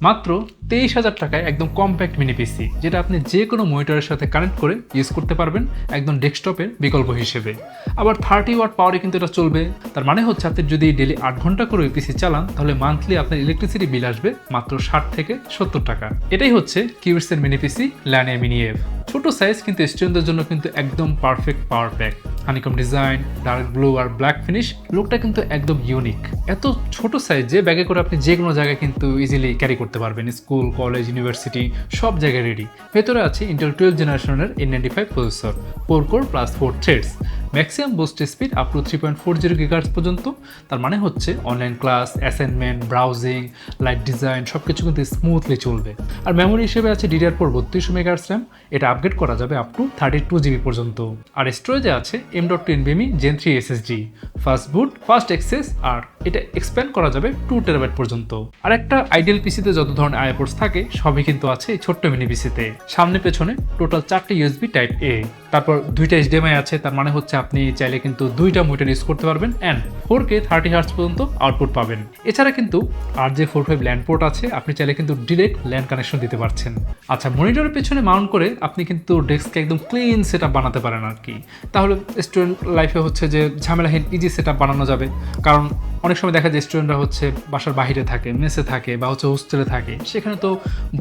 মাত্র 23,000 টাকায় একদম কম্প্যাক্ট মিনি পিসি, যেটা আপনি যে কোনো মনিটরের সাথে কানেক্ট করে ইউজ করতে পারবেন একদম ডেস্কটপের বিকল্প হিসেবে। আবার 30 ওয়াট পাওয়ারে কিন্তু এটা চলবে। তার মানে হচ্ছে আপনি যদি ডেলি 8 ঘন্টা করে পিসি চালান তাহলে মান্থলি আপনার ইলেকট্রিসিটি বিল আসবে মাত্র 60 থেকে 70 টাকা। এটাই হচ্ছে কিউবিটসের মিনি পিসি ল্যানিয়া মিনি এফ। ছোট সাইজ কিন্তু স্টুডেন্টদের জন্য কিন্তু একদম perfect power pack. Honeycomb design, dark blue আর ব্ল্যাক ফিনিশ, লুকটা কিন্তু একদম ইউনিক। এত ছোট সাইজ যে ব্যাগে করে আপনি যে কোনো জায়গায় কিন্তু ইজিলি ক্যারি করতে পারবেন, স্কুল, কলেজ, ইউনিভার্সিটি সব জায়গায় রেডি। ভেতরে আছে ইন্টেল 12 জেনারেশনের A95 processor, 4 core plus 4 threads, maximum boost speed up to 3.40 GHz পর্যন্ত। তার মানে হচ্ছে online class, assignment, browsing, light design সব কিছু কিন্তু স্মুথলি চলবে। আর মেমোরি হিসেবে আছে DDR4 32 MHz র্যাম, এটা আপগ্রেড করা যাবে আপ টু 32 GB পর্যন্ত। আর স্টোরেজে আছে M.2 NVMe Gen 3 SSD, fast boot, fast access, আর এটা এক্সপ্যান্ড করা যাবে 2 TB পর্যন্ত। আর একটা আইডিয়াল পিসিতে যত ধরনের আইও পোর্টস থাকে সবই কিন্তু আছে এই ছোট্ট মিনি পিসিতে। সামনে পেছনে টোটাল 4টে USB টাইপ A, তারপর 2টা HDMI আছে। তার মানে হচ্ছে আপনি চাইলে কিন্তু 2টা মনিটর ইউজ করতে পারবেন অ্যান্ড 4K 30 Hz পর্যন্ত আউটপুট পাবেন। এছাড়া কিন্তু RJ45 ল্যান্ড পোর্ট আছে, আপনি চাইলে কিন্তু ডিরেক্ট ল্যান্ড কানেকশন দিতে পারছেন। আচ্ছা, মনিটরের পেছনে মাউন্ট করে আপনি কিন্তু ডেস্ককে একদম ক্লিন সেটআপ বানাতে পারেন আর কি। তাহলে স্টুডেন্ট লাইফে হচ্ছে যে ঝামেলাহীন ইজি সেটআপ বানানো যাবে। কারণ অনেক সময় দেখা যায় স্টুডেন্টরা হচ্ছে বাসার বাইরে থাকে, মেসে থাকে বা হচ্ছে হোস্টেলে থাকে, সেখানে তো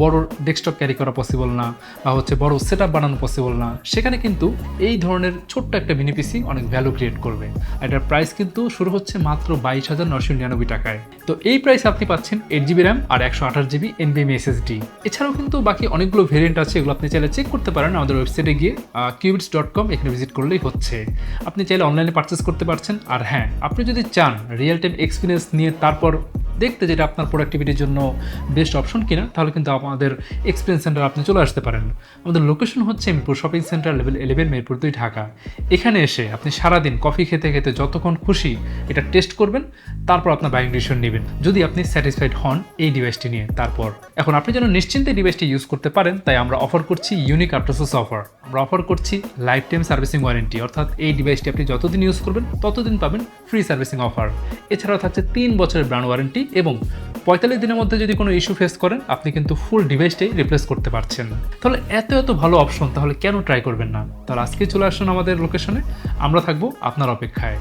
বড় ডেস্কটপ ক্যারি করা পসিবল না বা হচ্ছে বড় সেটআপ বানানো পসিবল না। সেখানে কিন্তু এই ধরনের ছোট্ট একটা মিনি পিসি অনেক ভ্যালু ক্রিয়েট করবে। এটার প্রাইস কিন্তু শুরু হচ্ছে মাত্র 22,999 টাকায়। তো এই প্রাইস আপনি পাচ্ছেন 8GB র্যাম আর 128GB NVMe SSD। এছাড়াও কিন্তু বাকি অনেকগুলো ভেরিয়েন্ট আছে, এগুলো আপনি চাইলে চেক করতে পারেন আমাদের ওয়েবসাইটে গিয়ে qubits.com, এখানে ভিজিট করলেই হচ্ছে। আপনি চাইলে অনলাইনে পারচেস করতে পারছেন। আর হ্যাঁ, আপনি যদি চান রিয়েল টাইম এক্সপিরিয়েন্স নিয়ে তারপর দেখতে যেটা আপনার প্রোডাক্টিভিটির জন্য বেস্ট অপশন কিনা, তাহলে কিন্তু আমাদের এক্সপিরিয়েন্স সেন্টার আপনি চলে আসতে পারেন। আমাদের লোকেশন হচ্ছে Mirpur shopping centre, level 11, Mirpur 2, Dhaka. এখানে এসে আপনি সারাদিন কফি খেতে খেতে যতক্ষণ খুশি এটা টেস্ট করবেন, তারপর আপনার বাইং ডিসিশন নেবেন যদি আপনি স্যাটিসফাইড হন এই ডিভাইসটি নিয়ে। তারপর এখন আপনি যেন নিশ্চিন্তে ডিভাইসটি ইউজ করতে পারেন, তাই আমরা অফার করছি ইউনিক আফটারসেস অফার। আমরা অফার করছি লাইফ টাইম সার্ভিসিং ওয়ারেন্টি, অর্থাৎ এই ডিভাইসটি আপনি যতদিন ইউজ করবেন ততদিন পাবেন ফ্রি সার্ভিসিং অফার। এছাড়াও থাকছে 3 বছরের ব্র্যান্ড ওয়ারেন্টি এবং 45 দিনের মধ্যে যদি কোনো ইস্যু ফেস করেন আপনি কিন্তু ফুল ডিভাইসটাই রিপ্লেস করতে পারছেন। তাহলে এত ভালো অপশন, তাহলে কেন ট্রাই করবেন না? তাহলে আজকে চলে আসুন আমাদের লোকেশনে, আমরা থাকবো আপনার অপেক্ষায়।